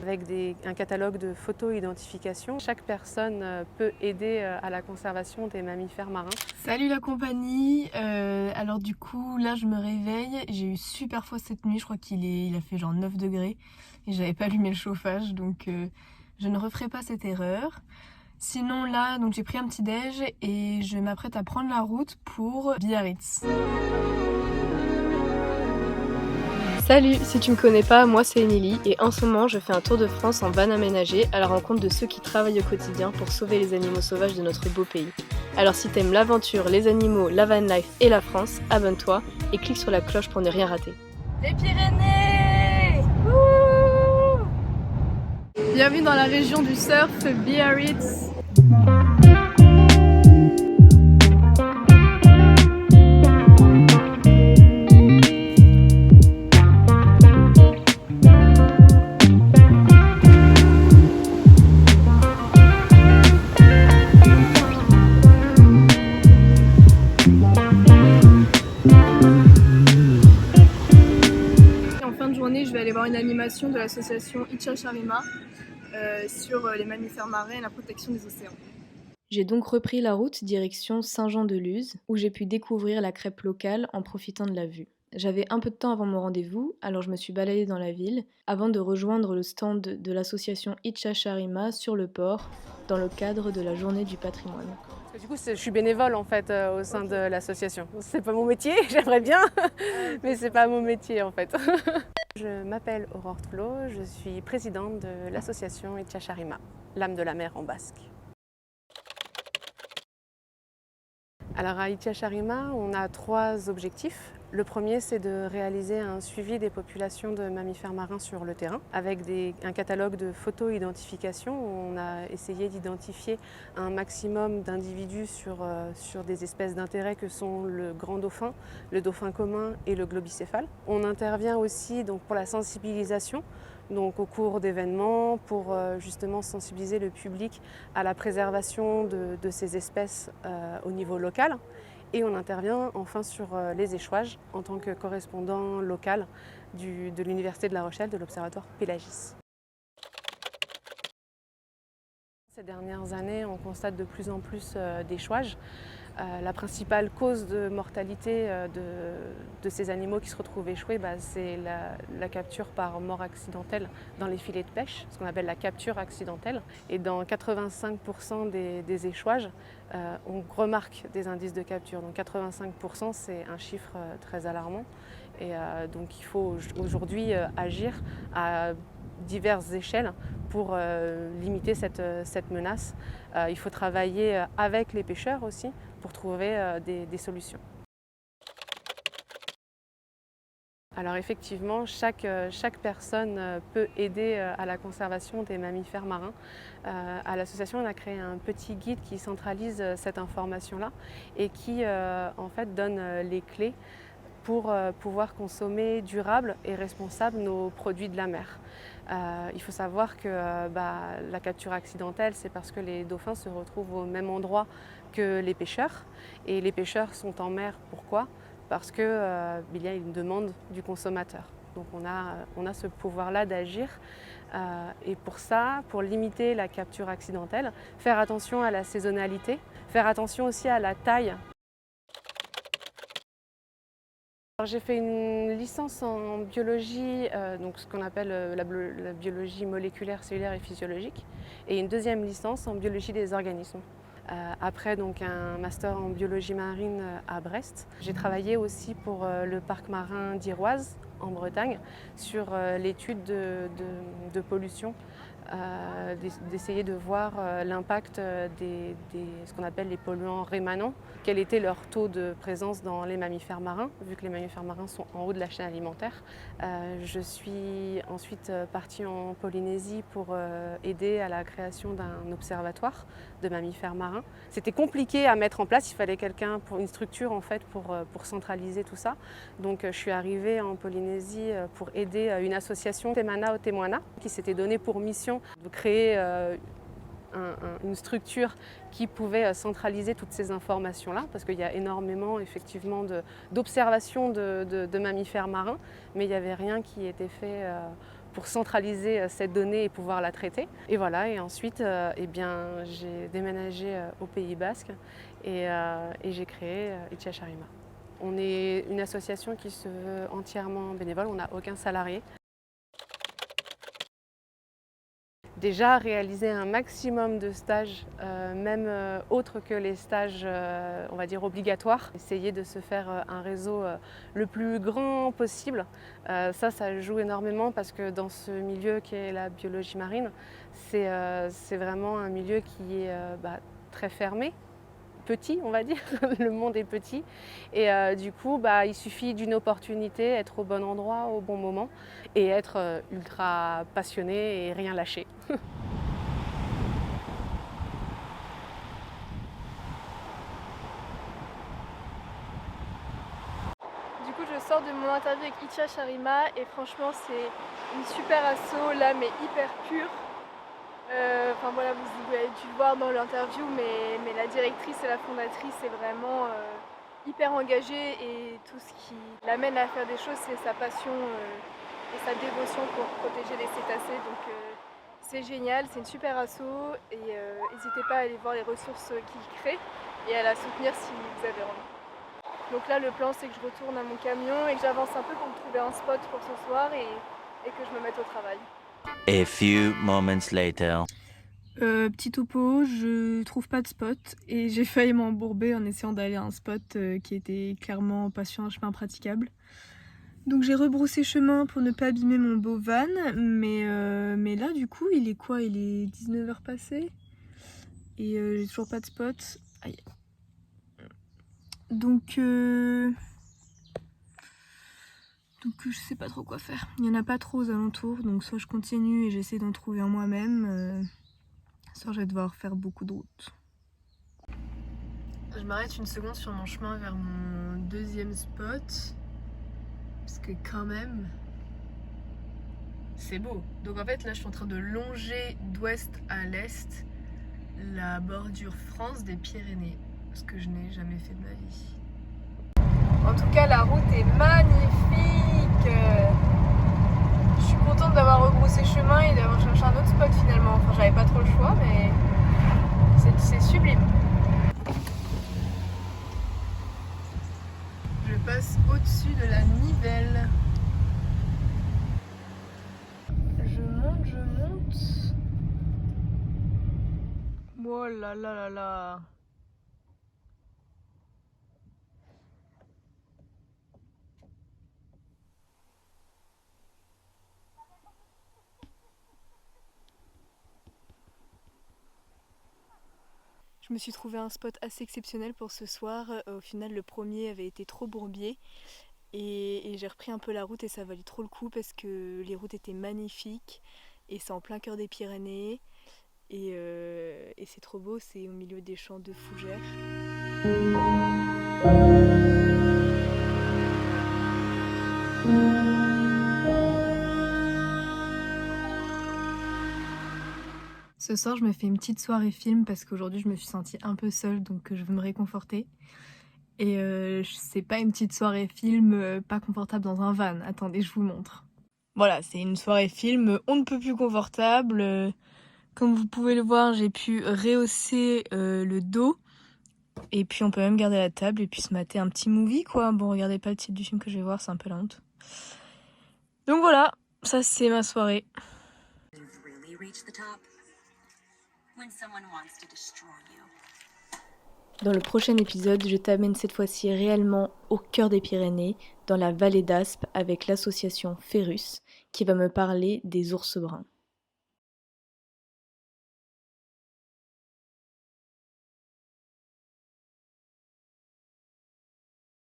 avec un catalogue de photo-identification. Chaque personne peut aider à la conservation des mammifères marins. Salut la compagnie, alors du coup là je me réveille, j'ai eu super froid cette nuit, je crois il a fait genre 9 degrés et j'avais pas allumé le chauffage donc je ne referai pas cette erreur. Sinon là donc j'ai pris un petit déj et je m'apprête à prendre la route pour Biarritz. Salut, si tu me connais pas, moi c'est Émilie et en ce moment je fais un tour de France en van aménagé à la rencontre de ceux qui travaillent au quotidien pour sauver les animaux sauvages de notre beau pays. Alors si t'aimes l'aventure, les animaux, la van life et la France, abonne-toi et clique sur la cloche pour ne rien rater. Les Pyrénées! Wouh! Bienvenue dans la région du surf, Biarritz. Je vais aller voir une animation de l'association Itcha Sharima sur les mammifères marins et la protection des océans. J'ai donc repris la route direction Saint-Jean-de-Luz, où j'ai pu découvrir la crêpe locale en profitant de la vue. J'avais un peu de temps avant mon rendez-vous, alors je me suis baladée dans la ville, avant de rejoindre le stand de l'association Itcha Sharima sur le port, dans le cadre de la journée du patrimoine. Du coup, je suis bénévole en fait au sein de l'association. C'est pas mon métier, j'aimerais bien, mais c'est pas mon métier en fait. Je m'appelle Aurore Tflo, je suis présidente de l'association Itcha Sharima, l'âme de la mer en basque. Alors à Itcha Sharima, on a 3 objectifs. Le premier, c'est de réaliser un suivi des populations de mammifères marins sur le terrain avec un catalogue de photo-identification. On a essayé d'identifier un maximum d'individus sur des espèces d'intérêt que sont le grand dauphin, le dauphin commun et le globicéphale. On intervient aussi donc, pour la sensibilisation. Donc au cours d'événements pour justement sensibiliser le public à la préservation de ces espèces au niveau local. Et on intervient enfin sur les échouages en tant que correspondant local de l'Université de La Rochelle, de l'Observatoire Pélagis. Ces dernières années, on constate de plus en plus d'échouages. La principale cause de mortalité de ces animaux qui se retrouvent échoués, c'est la capture par mort accidentelle dans les filets de pêche, ce qu'on appelle la capture accidentelle. Et dans 85% des échouages, on remarque des indices de capture. Donc 85%, c'est un chiffre très alarmant. Et donc il faut aujourd'hui agir à diverses échelles pour limiter cette menace. Il faut travailler avec les pêcheurs aussi pour trouver des solutions. Alors effectivement, chaque personne peut aider à la conservation des mammifères marins. À l'association, on a créé un petit guide qui centralise cette information-là et qui en fait donne les clés pour pouvoir consommer durable et responsable nos produits de la mer. Il faut savoir que la capture accidentelle, c'est parce que les dauphins se retrouvent au même endroit que les pêcheurs. Et les pêcheurs sont en mer, pourquoi ? Parce qu'il y a une demande du consommateur. Donc on a ce pouvoir-là d'agir. Et pour ça, pour limiter la capture accidentelle, faire attention à la saisonnalité, faire attention aussi à la taille. J'ai fait une licence en biologie, donc ce qu'on appelle la biologie moléculaire, cellulaire et physiologique, et une deuxième licence en biologie des organismes. Après donc un master en biologie marine à Brest. J'ai travaillé aussi pour le parc marin d'Iroise en Bretagne sur l'étude de pollution. D'essayer de voir l'impact ce qu'on appelle les polluants rémanents, quel était leur taux de présence dans les mammifères marins, vu que les mammifères marins sont en haut de la chaîne alimentaire. Je suis ensuite partie en Polynésie pour aider à la création d'un observatoire de mammifères marins. C'était compliqué à mettre en place, il fallait quelqu'un, une structure en fait pour centraliser tout ça. Donc je suis arrivée en Polynésie pour aider une association, Temana Otemoana, qui s'était donnée pour mission de créer une structure qui pouvait centraliser toutes ces informations-là, parce qu'il y a énormément effectivement d'observations de mammifères marins, mais il n'y avait rien qui était fait pour centraliser cette donnée et pouvoir la traiter. Et voilà, et ensuite j'ai déménagé au Pays Basque et j'ai créé Itxasarima. On est une association qui se veut entièrement bénévole, on n'a aucun salarié. Déjà réaliser un maximum de stages, même autres que les stages on va dire obligatoires. Essayer de se faire un réseau le plus grand possible. Ça joue énormément parce que dans ce milieu qui est la biologie marine, c'est vraiment un milieu qui est très fermé. Petit, on va dire, le monde est petit et du coup il suffit d'une opportunité, être au bon endroit au bon moment et être ultra passionné et rien lâcher. Du coup, je sors de mon interview avec Itxasarima et franchement, c'est une super asso, l'âme est hyper pure. Enfin voilà, vous avez dû le voir dans l'interview, mais la directrice et la fondatrice est vraiment hyper engagée et tout ce qui l'amène à faire des choses, c'est sa passion et sa dévotion pour protéger les cétacés. Donc c'est génial, c'est une super asso et n'hésitez pas à aller voir les ressources qu'ils créent et à la soutenir si vous avez envie. Donc là, le plan, c'est que je retourne à mon camion et que j'avance un peu pour me trouver un spot pour ce soir et que je me mette au travail. A few moments later. Petit topo, je trouve pas de spot et j'ai failli m'embourber en essayant d'aller à un spot qui était clairement pas sur un chemin praticable. Donc j'ai rebroussé chemin pour ne pas abîmer mon beau van, mais là du coup il est quoi? Il est 19h passé et j'ai toujours pas de spot. Aïe. Donc je sais pas trop quoi faire. Il y en a pas trop aux alentours, donc soit je continue et j'essaie d'en trouver un moi-même, soit je vais devoir faire beaucoup de route. Je m'arrête une seconde sur mon chemin vers mon deuxième spot, parce que quand même, c'est beau. Donc en fait là je suis en train de longer d'ouest à l'est la bordure France des Pyrénées, ce que je n'ai jamais fait de ma vie. En tout cas la route est magnifique. Je suis contente d'avoir rebroussé chemin et d'avoir cherché un autre spot finalement. Enfin j'avais pas trop le choix mais c'est sublime. Je passe au-dessus de la Nivelle. Je monte. Oh là là là là. Je me suis trouvé un spot assez exceptionnel pour ce soir. Au final, le premier avait été trop bourbier et j'ai repris un peu la route et ça valait trop le coup parce que les routes étaient magnifiques et c'est en plein cœur des Pyrénées et c'est trop beau, c'est au milieu des champs de fougères. Ce soir, je me fais une petite soirée film parce qu'aujourd'hui, je me suis sentie un peu seule, donc je veux me réconforter. Et c'est pas une petite soirée film pas confortable dans un van. Attendez, je vous montre. Voilà, c'est une soirée film on ne peut plus confortable. Comme vous pouvez le voir, j'ai pu rehausser le dos. Et puis on peut même garder la table et puis se mater un petit movie, quoi. Bon, regardez pas le titre du film que je vais voir, c'est un peu la honte. Donc voilà, ça c'est ma soirée. Dans le prochain épisode, je t'amène cette fois-ci réellement au cœur des Pyrénées, dans la vallée d'Aspe, avec l'association Ferrus, qui va me parler des ours bruns.